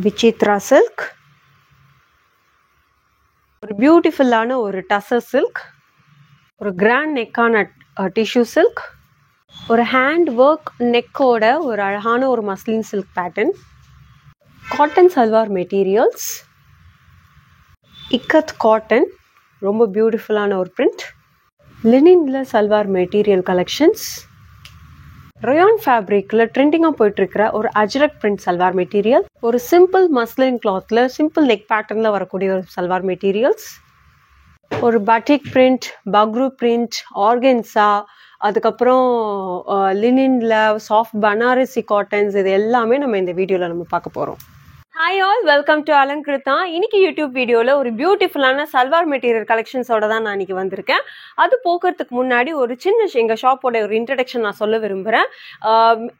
Vichitra silk, ஒரு பியூட்டிஃபுல்லான ஒரு டசர் சில்க், ஒரு கிராண்ட் நெக்கான டிஷ்யூ சில்க், ஒரு ஹேண்ட் ஒர்க் நெக்கோட ஒரு அழகான ஒரு muslin silk pattern, cotton salwar materials, ikat cotton ரொம்ப பியூட்டிஃபுல்லான ஒரு பிரிண்ட், லினின்ல சல்வார் மெட்டீரியல் கலெக்ஷன்ஸ், ரயான் ஃபேப்ரிக்ல ட்ரெண்டிங்காக போயிட்டுருக்கிற ஒரு அஜ்ரக் பிரிண்ட் சல்வார் மெட்டீரியல், ஒரு சிம்பிள் மஸ்லின் கிளாத்ல சிம்பிள் நெக் பேட்டர்னில் வரக்கூடிய ஒரு சல்வார் மெட்டீரியல்ஸ், ஒரு batik print, Bagru print, organza, அதுக்கப்புறம் லினின்ல சாஃப்ட் பனாரசி காட்டன்ஸ், இது எல்லாமே நம்ம இந்த வீடியோவில் நம்ம பார்க்க போகிறோம். Hi all, welcome to Alankrita. இன்னைக்கு யூடியூப் வீடியோவில் ஒரு பியூட்டிஃபுல்லான சல்வார் மெட்டீரியல் கலெக்ஷன்ஸோட தான் நான் இன்னைக்கு வந்திருக்கேன். அது போக்குறதுக்கு முன்னாடி ஒரு சின்ன எங்கள் ஷாப்போட ஒரு இன்ட்ரடக்ஷன் நான் சொல்ல விரும்புகிறேன்.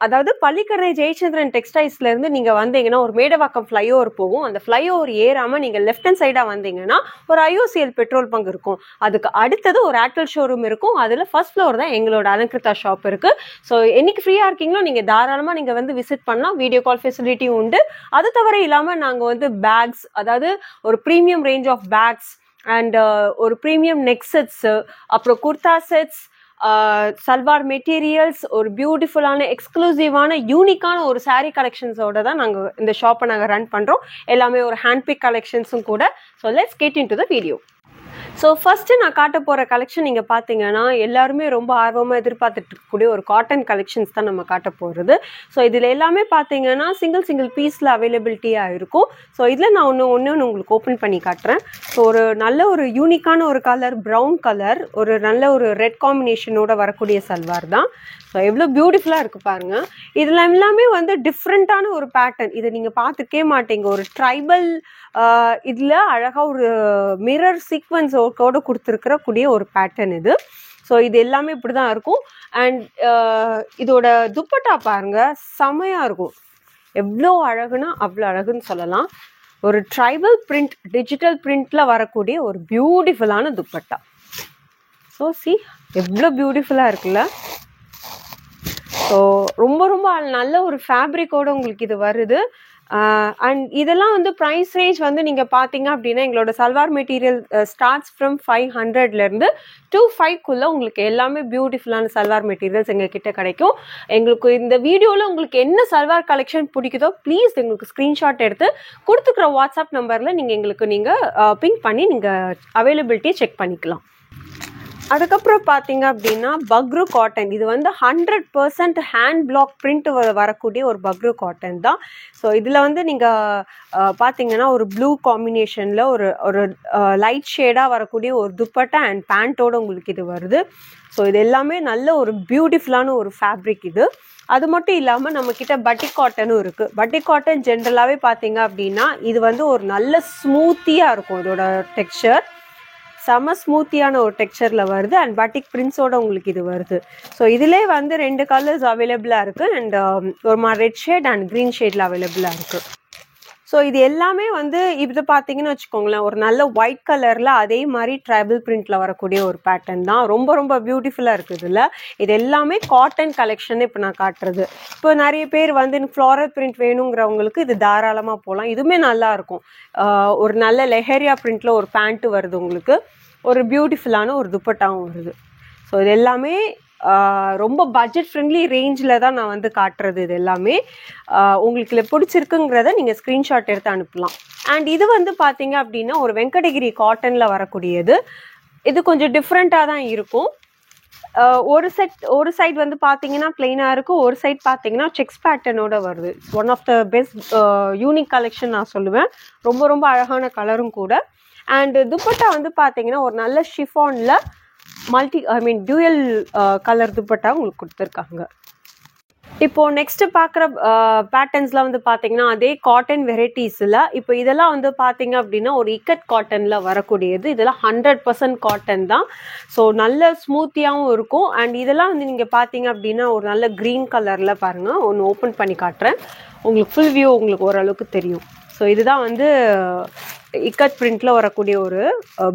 அதாவது பள்ளிக்கரணை ஜெயச்சந்திரன் டெக்ஸ்டைல்ஸ்லேருந்து நீங்கள் வந்தீங்கன்னா ஒரு மேடவாக்கம் ஃப்ளைஓவர் போகும். அந்த ஃப்ளைஓவர் ஏறாமல் நீங்கள் லெஃப்ட் ஹேண்ட் சைடாக வந்தீங்கன்னா ஒரு IOCL பெட்ரோல் பங்க் இருக்கும். அதுக்கு அடுத்தது ஒரு ஏர்டெல் ஷோரூம் இருக்கும். அதில் ஃபர்ஸ்ட் ஃப்ளோர் தான் எங்களோட அலங்கிருதா ஷாப் இருக்குது. ஸோ என்னைக்கு ஃப்ரீயாக இருக்கீங்களோ நீங்கள் தாராளமாக நீங்கள் வந்து விசிட் பண்ணலாம். வீடியோ கால் ஃபெசிலிட்டியும் உண்டு. அது தவிர இல்லாமல் நாங்கள் வந்து பேக்ஸ், அதாவது ஒரு premium range of bags and ஒரு ப்ரீமியம் நெக் செட்ஸ், அப்புறம் குர்தா செட்ஸ், சல்வார் மெட்டீரியல்ஸ், ஒரு பியூட்டிஃபுல்லான எக்ஸ்க்ளூசிவான யூனிக்கான ஒரு சாரீ கலெக்ஷன்ஸோட தான் நாங்கள் இந்த ஷாப்பை நாங்கள் ரன் பண்ணுறோம். எல்லாமே ஒரு ஹேண்ட்பிக் கலெக்ஷன்ஸும் கூட. So let's get into the video. So first நான் காட்ட போகிற கலெக்ஷன் நீங்கள் பார்த்தீங்கன்னா எல்லாருமே ரொம்ப ஆர்வமாக எதிர்பார்த்துட்டு இருக்கக்கூடிய ஒரு காட்டன் கலெக்ஷன்ஸ் தான் நம்ம காட்ட போகிறது. ஸோ இதில் எல்லாமே பார்த்தீங்கன்னா சிங்கிள் பீஸில் அவைலபிலிட்டியாக இருக்கும். ஸோ இதில் நான் ஒன்று உங்களுக்கு ஓப்பன் பண்ணி காட்டுறேன். ஸோ ஒரு நல்ல ஒரு யூனிக்கான ஒரு கலர், ப்ரௌன் கலர், ஒரு நல்ல ஒரு ரெட் காம்பினேஷனோட வரக்கூடிய சல்வார் தான். ஸோ எவ்வளோ பியூட்டிஃபுல்லாக இருக்குது பாருங்கள். இதில் எல்லாமே வந்து டிஃப்ரெண்ட்டான ஒரு பேட்டர்ன். இதை நீங்கள் பார்த்துக்கே மாட்டீங்க. ஒரு ட்ரைபல் இதில் அழகாக ஒரு மிரர் சீக்வன்ஸ் ஒர்க்கோடு கொடுத்துருக்கிற கூடிய ஒரு பேட்டர்ன் இது. ஸோ இது எல்லாமே இப்படி தான் இருக்கும். அண்ட் இதோட துப்பட்டா பாருங்கள், செமையாக இருக்கும். எவ்வளோ அழகுனா அவ்வளோ அழகுன்னு சொல்லலாம். ஒரு ட்ரைபல் பிரிண்ட், டிஜிட்டல் பிரிண்டில் வரக்கூடிய ஒரு பியூட்டிஃபுல்லான துப்பட்டா. ஸோ எவ்வளோ பியூட்டிஃபுல்லாக இருக்குல்ல. ஸோ ரொம்ப நல்ல ஒரு ஃபேப்ரிக்கோடு உங்களுக்கு இது வருது. அண்ட் இதெல்லாம் வந்து ப்ரைஸ் ரேஞ்ச் வந்து நீங்கள் பார்த்தீங்க அப்படின்னா எங்களோட சல்வார் மெட்டீரியல் ஸ்டார்ட்ஸ் ஃப்ரம் 500லேருந்து 25க்குள்ளே உங்களுக்கு எல்லாமே பியூட்டிஃபுல்லான சல்வார் மெட்டீரியல்ஸ் எங்ககிட்ட கிடைக்கும். எங்களுக்கு இந்த வீடியோவில் உங்களுக்கு என்ன சல்வார் கலெக்ஷன் பிடிக்குதோ ப்ளீஸ் எங்களுக்கு ஸ்க்ரீன்ஷாட் எடுத்து கொடுத்துக்கிற வாட்ஸ்அப் நம்பரில் நீங்கள் பிங்க் பண்ணி நீங்கள் அவைலபிலிட்டியை செக் பண்ணிக்கலாம். அதுக்கப்புறம் பார்த்தீங்க அப்படின்னா பக்ரு காட்டன். இது வந்து 100% ஹேண்ட் பிளாக் பிரிண்ட் வரக்கூடிய ஒரு பக்ரு காட்டன் தான். ஸோ இதில் வந்து நீங்கள் பார்த்தீங்கன்னா ஒரு ப்ளூ காம்பினேஷனில் ஒரு லைட் ஷேடாக வரக்கூடிய ஒரு துப்பட்டா அண்ட் பேண்ட்டோடு உங்களுக்கு இது வருது. ஸோ இது எல்லாமே நல்ல ஒரு பியூட்டிஃபுல்லான ஒரு ஃபேப்ரிக் இது. அது மட்டும் இல்லாமல் நம்மக்கிட்ட பட்டிக் காட்டனும் இருக்குது. பட்டிக் காட்டன் ஜென்ரலாகவே பார்த்தீங்க அப்படின்னா இது வந்து ஒரு நல்ல ஸ்மூத்தியாக இருக்கும். இதோட டெக்ஸ்சர் செம ஸ்மூத்தியான ஒரு டெக்ஸ்சரில் வருது. அண்ட் பட்டிக் பிரிண்ட்ஸோட உங்களுக்கு இது வருது. ஸோ இதிலே வந்து 2 கலர்ஸ் அவைலபிளாக இருக்குது. அண்ட் ஒரு ரெட் ஷேட் அண்ட் க்ரீன் ஷேடில் அவைலபிளாக இருக்குது. ஸோ இது எல்லாமே வந்து இது பார்த்தீங்கன்னு வச்சுக்கோங்களேன், ஒரு நல்ல ஒயிட் கலரில் அதே மாதிரி ட்ரைபல் பிரிண்டில் வரக்கூடிய ஒரு பேட்டர்ன் தான். ரொம்ப பியூட்டிஃபுல்லாக இருக்குது. இதில் இது எல்லாமே காட்டன் கலெக்ஷன் இப்போ நான் காட்டுறது. இப்போ நிறைய பேர் வந்து எனக்கு ஃப்ளாரல் பிரிண்ட் வேணுங்கிறவங்களுக்கு இது தாராளமாக போகலாம். இதுவுமே நல்லாயிருக்கும். ஒரு நல்ல லெஹரியா பிரிண்டில் ஒரு பேண்ட்டு வருது உங்களுக்கு. ஒரு பியூட்டிஃபுல்லான ஒரு துப்பட்டாவும் வருது. ஸோ இது எல்லாமே ரொம்ப பட்ஜெட் ஃப்ரெண்ட்லி ரேஞ்சில் தான் நான் வந்து காட்டுறது. இது எல்லாமே உங்களுக்கு இல்லை பிடிச்சிருக்குங்கிறத நீங்கள் ஸ்க்ரீன்ஷாட் எடுத்து அனுப்பலாம். அண்ட் இது வந்து பார்த்தீங்க அப்படின்னா ஒரு வெங்கடகிரி காட்டனில் வரக்கூடியது. இது கொஞ்சம் டிஃப்ரெண்ட்டாக தான் இருக்கும். ஒரு சைட் வந்து பார்த்தீங்கன்னா பிளெயினாக இருக்கும், ஒரு சைட் பார்த்தீங்கன்னா செக்ஸ் பேட்டர்னோட வருது. One of the best unique collection நான் சொல்லுவேன். ரொம்ப அழகான கலரும் கூட. அண்ட் துப்பட்டா வந்து பார்த்தீங்கன்னா ஒரு நல்ல ஷிஃபானில் டியூயல் கலர் துப்பட்டா உங்களுக்கு கொடுத்துருக்காங்க. இப்போது நெக்ஸ்ட்டு பார்க்குற பேட்டர்ன்ஸ்லாம் வந்து பார்த்தீங்கன்னா அதே காட்டன் வெரைட்டிஸில் இப்போ இதெல்லாம் வந்து பார்த்தீங்க அப்படின்னா ஒரு இக்கட் காட்டனில் வரக்கூடியது. இதெல்லாம் 100% காட்டன் தான். ஸோ நல்ல ஸ்மூத்தியாகவும் இருக்கும். அண்ட் இதெல்லாம் வந்து நீங்கள் பார்த்தீங்க அப்படின்னா ஒரு நல்ல க்ரீன் கலரில் பாருங்கள், ஒன்று ஓப்பன் பண்ணி காட்டுறேன். உங்களுக்கு ஃபுல் வியூ உங்களுக்கு ஓரளவுக்கு தெரியும். ஸோ இதுதான் வந்து இக்கட் பிரிண்ட்ல வரக்கூடிய ஒரு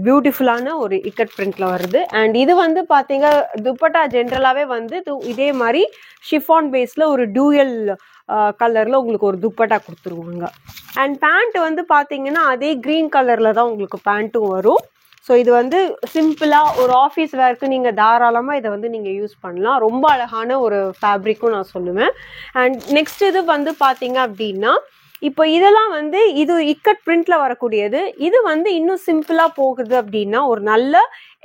பியூட்டிஃபுல்லான ஒரு இக்கட் பிரிண்ட்ல வருது. அண்ட் இது வந்து பார்த்தீங்க துப்பட்டா ஜென்ரலாகவே வந்து இதே மாதிரி ஷிஃபான் பேஸில் ஒரு டூயல் கலரில் உங்களுக்கு ஒரு துப்பட்டா கொடுத்துருவாங்க. அண்ட் பேண்ட் வந்து பார்த்தீங்கன்னா அதே க்ரீன் கலரில் தான் உங்களுக்கு பேண்ட்டும் வரும். ஸோ இது வந்து சிம்பிளாக ஒரு ஆஃபீஸ் வேர்க்கு நீங்கள் தாராளமாக இதை வந்து நீங்கள் யூஸ் பண்ணலாம். ரொம்ப அழகான ஒரு ஃபேப்ரிக்கும் நான் சொல்லுவேன். அண்ட் நெக்ஸ்ட் இது வந்து பார்த்தீங்க அப்படின்னா இப்போ இதெல்லாம் வந்து இது இக்கட் பிரிண்ட்ல வரக்கூடியது. இது வந்து இன்னும் சிம்பிளா போகுது அப்படின்னா ஒரு நல்ல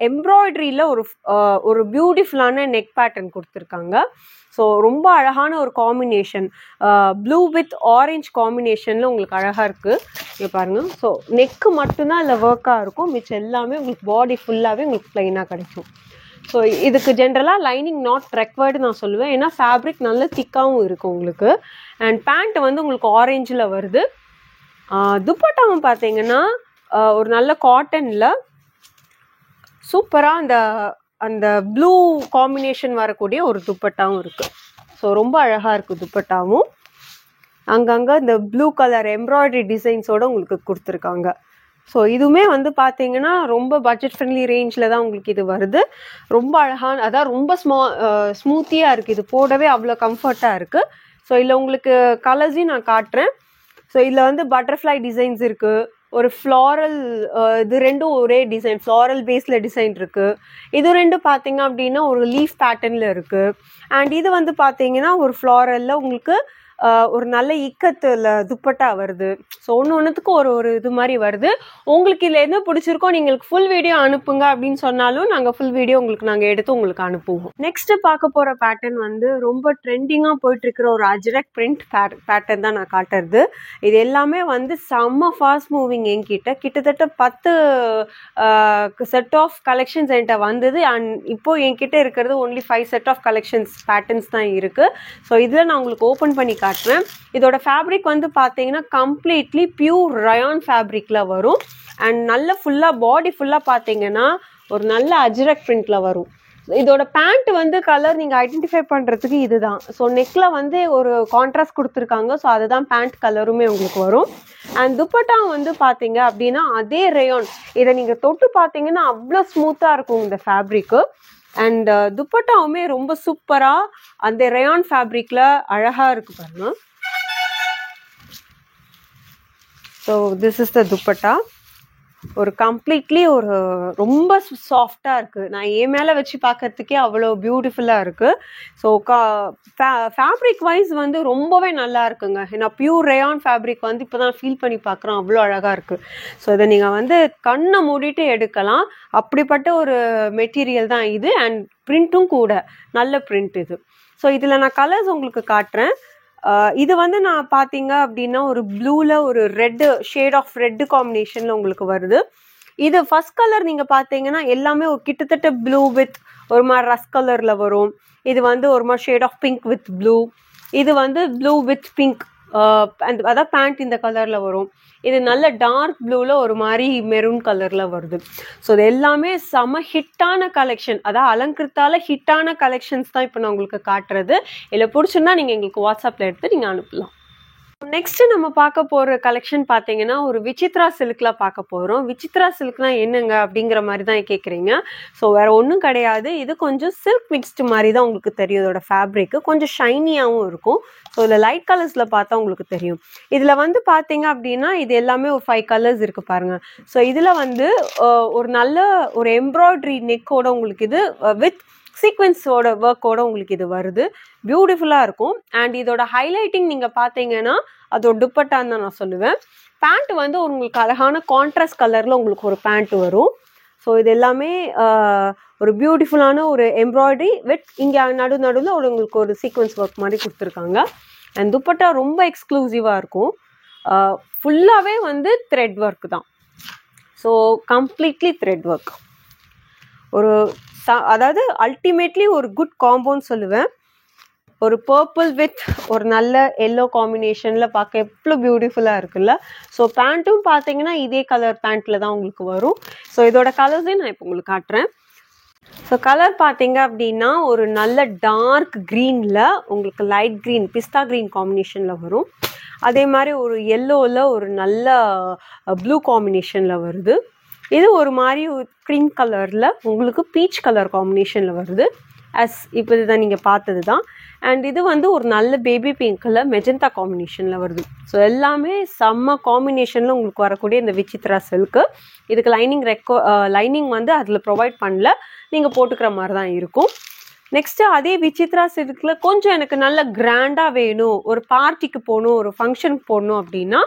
எம்ப்ராய்டரியில ஒரு பியூட்டிஃபுல்லான நெக் பேட்டர்ன் கொடுத்துருக்காங்க. ஸோ ரொம்ப அழகான ஒரு காம்பினேஷன், ப்ளூ வித் ஆரஞ்ச் காம்பினேஷனில் உங்களுக்கு அழகாக இருக்குது. இங்கே பாருங்கள். ஸோ நெக்கு மட்டும்தான் அதில் ஒர்க்காக இருக்கும், மிச்சம் எல்லாமே உங்களுக்கு பாடி ஃபுல்லாகவே உங்களுக்கு ப்ளைனாக கிடைக்கும். ஸோ இதுக்கு ஜென்ரலாக லைனிங் நாட் ரெக்வயர்டு நான் சொல்லுவேன், ஏன்னா ஃபேப்ரிக் நல்ல திக்காகவும் இருக்குது உங்களுக்கு. அண்ட் பேண்ட் வந்து உங்களுக்கு ஆரஞ்சில் வருது. துப்பட்டாவும் பார்த்தீங்கன்னா ஒரு நல்ல காட்டனில் சூப்பராக அந்த ப்ளூ காம்பினேஷன் வரக்கூடிய ஒரு துப்பட்டாவும் இருக்குது. ஸோ ரொம்ப அழகாக இருக்குது துப்பட்டாவும். அங்கங்கே இந்த ப்ளூ கலர் எம்ப்ராய்டரி டிசைன்ஸோடு உங்களுக்கு கொடுத்துருக்காங்க. ஸோ இதுவுமே வந்து பார்த்தீங்கன்னா ரொம்ப பட்ஜெட் ஃப்ரெண்ட்லி ரேஞ்சில் தான் உங்களுக்கு இது வருது. ரொம்ப அழகான, அதான் ரொம்ப ஸ்மூத்தியாக இருக்குது, இது போடவே அவ்வளோ கம்ஃபர்ட்டாக இருக்குது. ஸோ இதில் உங்களுக்கு கலர்ஸையும் நான் காட்டுறேன். ஸோ இதில் வந்து பட்டர்ஃப்ளை டிசைன்ஸ் இருக்குது, ஒரு ஃப்ளாரல், இது ரெண்டும் ஒரே டிசைன், ஃப்ளாரல் பேஸில் டிசைன் இருக்குது. இது ரெண்டும் பார்த்தீங்க அப்படின்னா ஒரு லீஃப் பேட்டர்னில் இருக்குது. அண்ட் இது வந்து பார்த்தீங்கன்னா ஒரு ஃப்ளாரலில் உங்களுக்கு ஒரு நல்ல இக்கத்தில் துப்பட்டா வருது. ஸோ ஒன்றுத்துக்கும் ஒரு இது மாதிரி வருது. உங்களுக்கு இதில் எது பிடிச்சிருக்கோ நீங்கள் ஃபுல் வீடியோ அனுப்புங்க அப்படின்னு சொன்னாலும் நாங்கள் ஃபுல் வீடியோ உங்களுக்கு எடுத்து உங்களுக்கு அனுப்புவோம். நெக்ஸ்ட் பார்க்க போகிற பேட்டர்ன் வந்து ரொம்ப ட்ரெண்டிங்காக போயிட்டுருக்கிற ஒரு அஜ்ரக் பிரிண்ட் பேட்டர்ன் தான் நான் காட்டுறது. இது எல்லாமே வந்து செம்ம ஃபாஸ்ட் மூவிங். என்கிட்ட கிட்டத்தட்ட 10 செட் ஆஃப் கலெக்ஷன்ஸ் என்கிட்ட வந்தது. அண்ட் இப்போது என்கிட்ட இருக்கிறது only 5 set of collections patterns தான் இருக்குது. ஸோ இதில் நான் உங்களுக்கு ஓப்பன் பண்ணி காட்டுறேன். இதோட ஃபேப்ரிக் வந்து பார்த்தீங்கன்னா கம்ப்ளீட்லி பியூர் ரயான் ஃபேப்ரிக்ல வரும். அண்ட் நல்ல ஃபுல்லாக பாடி ஃபுல்லாக பார்த்தீங்கன்னா ஒரு நல்ல அஜ்ரக் பிரிண்ட்ல வரும். இதோட பேண்ட் வந்து கலர் நீங்கள் ஐடென்டிஃபை பண்ணுறதுக்கு இதுதான். ஸோ நெக்கில் வந்து ஒரு கான்ட்ராஸ்ட் கொடுத்துருக்காங்க. ஸோ அதுதான் பேண்ட் கலருமே உங்களுக்கு வரும். அண்ட் துப்பட்டா வந்து பார்த்தீங்க அப்படின்னா அதே ரயான். இதை நீங்கள் தொட்டு பார்த்தீங்கன்னா அவ்வளோ ஸ்மூத்தாக இருக்கும் இந்த ஃபேப்ரிக்கு. அண்ட் துப்பட்டாவுமே ரொம்ப சூப்பராக அந்த ரயான் ஃபேப்ரிக்கில் அழகாக இருக்கு பாருங்க. So this is the dupatta. ஒரு கம்ப்ளீட்லி ஒரு ரொம்ப சாஃப்டாக இருக்குது. நான் என் மேலே வச்சு பார்க்கறதுக்கே அவ்வளோ பியூட்டிஃபுல்லாக இருக்குது. ஸோ ஃபேப்ரிக் வைஸ் வந்து ரொம்பவே நல்லா இருக்குங்க. ஏன்னா பியூர் ரயான் ஃபேப்ரிக் வந்து இப்போ தான் ஃபீல் பண்ணி பார்க்குறோம், அவ்வளோ அழகாக இருக்குது. ஸோ இதை நீங்கள் வந்து கண்ணை மூடிட்டு எடுக்கலாம், அப்படிப்பட்ட ஒரு மெட்டீரியல் தான் இது. அண்ட் பிரிண்ட்டும் கூட நல்ல பிரிண்ட் இது. ஸோ இதில் நான் கலர்ஸ் உங்களுக்கு காட்டுறேன். இது வந்து நான் பார்த்தீங்க அப்படின்னா ஒரு ப்ளூவில் ஒரு ரெட்டு ஷேட் ஆஃப் ரெட்டு காம்பினேஷனில் உங்களுக்கு வருது. இது ஃபர்ஸ்ட் கலர் நீங்கள் பார்த்தீங்கன்னா எல்லாமே ஒரு கிட்டத்தட்ட ப்ளூ வித் ஒரு மாதிரி ரஸ் கலரில் வரும். இது வந்து ஒரு மாதிரி shade of pink with blue. இது வந்து ப்ளூ வித் பிங்க், அதான் பேண்ட் இந்த கலரில் வரும். இது நல்ல டார்க் ப்ளூவில் ஒரு மாதிரி மெரூன் கலரில் வருது. ஸோ இது எல்லாமே செம ஹிட்டான கலெக்ஷன், அதாவது அலங்கிருத்தால ஹிட்டான கலெக்ஷன்ஸ் தான் இப்போ நான் உங்களுக்கு காட்டுறது. இதில் பிடிச்சிருந்தா நீங்கள் எங்களுக்கு வாட்ஸ்அப்பில் எடுத்து நீங்கள் அனுப்பலாம். நெக்ஸ்ட் நம்ம பார்க்க போகிற கலெக்ஷன் பார்த்தீங்கன்னா ஒரு விசித்ரா சில்க்ல பார்க்க போகிறோம். விசித்ரா சில்க்னா என்னங்க அப்படிங்கிற மாதிரி தான் கேட்குறீங்க. ஸோ வேறு ஒன்றும் கிடையாது, இது கொஞ்சம் சில்க் மிக்ஸ்டு மாதிரி தான் உங்களுக்கு தெரியும். இதோட ஃபேப்ரிக்கு கொஞ்சம் ஷைனியாகவும் இருக்கும். ஸோ இதில் லைட் கலர்ஸில் பார்த்தா உங்களுக்கு தெரியும். இதில் வந்து பார்த்தீங்க அப்படின்னா இது எல்லாமே ஒரு 5 கலர்ஸ் இருக்குது பாருங்கள். ஸோ இதில் வந்து ஒரு நல்ல ஒரு எம்ப்ராய்டரி நெக்கோட உங்களுக்கு இது வித் சீக்வென்ஸோட ஒர்க்கோட உங்களுக்கு இது வருது. பியூட்டிஃபுல்லாக இருக்கும். அண்ட் இதோட ஹைலைட்டிங் நீங்கள் பார்த்தீங்கன்னா அதோட துப்பட்டான்னு தான் நான் சொல்லுவேன். பேண்ட் வந்து உங்களுக்கு அழகான கான்ட்ராஸ்ட் கலரில் உங்களுக்கு ஒரு பேண்ட் வரும். ஸோ இது எல்லாமே ஒரு பியூட்டிஃபுல்லான ஒரு எம்ப்ராய்டரி வித் இங்கே நடுவில் உங்களுக்கு ஒரு சீக்வென்ஸ் ஒர்க் மாதிரி கொடுத்துருக்காங்க. அண்ட் துப்பட்டா ரொம்ப எக்ஸ்க்ளூசிவாக இருக்கும். ஃபுல்லாகவே வந்து த்ரெட் ஒர்க் தான். So completely thread work. ஒரு அதாவது அல்டிமேட்லி ஒரு குட் காம்போன்னு சொல்லுவேன். ஒரு பர்பிள் வித் ஒரு நல்ல எல்லோ காம்பினேஷனில் பார்க்க எவ்வளோ பியூட்டிஃபுல்லாக இருக்குல்ல. ஸோ பேண்ட்டும் பார்த்தீங்கன்னா இதே கலர் பேண்ட்டில் தான் உங்களுக்கு வரும். ஸோ இதோட கலர்ஸையும் நான் இப்போ உங்களுக்கு காட்டுறேன். ஸோ கலர் பார்த்தீங்க அப்படின்னா ஒரு நல்ல டார்க் க்ரீனில் உங்களுக்கு லைட் க்ரீன் பிஸ்தா க்ரீன் காம்பினேஷனில் வரும். அதே மாதிரி ஒரு எல்லோவில் ஒரு நல்ல ப்ளூ காம்பினேஷனில் வருது. இது ஒரு மாதிரி க்ரீம் கலரில் உங்களுக்கு பீச் கலர் காம்பினேஷனில் வருது. இப்போ இதுதான் நீங்கள் பார்த்தது தான். அண்ட் இது வந்து ஒரு நல்ல பேபி பிங்க்கில் மெஜந்தா காம்பினேஷனில் வருது. ஸோ எல்லாமே செம்ம காம்பினேஷனில் உங்களுக்கு வரக்கூடிய இந்த விசித்ரா சில்க்கு. இதுக்கு லைனிங் வந்து அதில் ப்ரொவைட் பண்ணல, நீங்கள் போட்டுக்கிற மாதிரி தான் இருக்கும். நெக்ஸ்ட்டு அதே விசித்ரா சில்கில் கொஞ்சம் எனக்கு நல்ல கிராண்டாக வேணும், ஒரு பார்ட்டிக்கு போகணும், ஒரு ஃபங்க்ஷனுக்கு போகணும் அப்படின்னா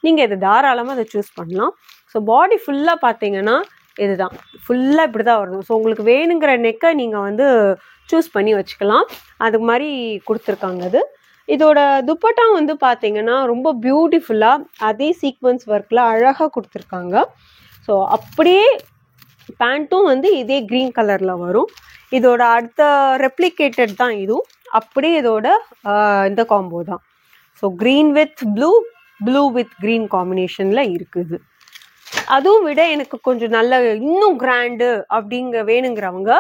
நீங்கள் இது தாராளமாக அதை சூஸ் பண்ணலாம். ஸோ பாடி ஃபுல்லாக பார்த்தீங்கன்னா இதுதான் ஃபுல்லாக இப்படி தான் வரும். ஸோ உங்களுக்கு வேணுங்கிற நெக்கை நீங்கள் வந்து சூஸ் பண்ணி வச்சுக்கலாம். அது மாதிரி கொடுத்துருக்காங்க. இதோட துப்பட்டா வந்து பார்த்தீங்கன்னா ரொம்ப பியூட்டிஃபுல்லாக அதே சீக்வன்ஸ் ஒர்க்கில் அழகாக கொடுத்துருக்காங்க. ஸோ அப்படியே பேண்ட்டும் வந்து இதே க்ரீன் கலரில் வரும். இதோட அடுத்த ரெப்ளிகேட்டட் தான் இதுவும். அப்படியே இதோட இந்த காம்போ தான். So green with blue, blue with green காம்பினேஷனில் இருக்குது. அதுவும் விட எனக்கு கொஞ்சம் நல்ல இன்னும் கிராண்டு வேணுங்கிறவங்க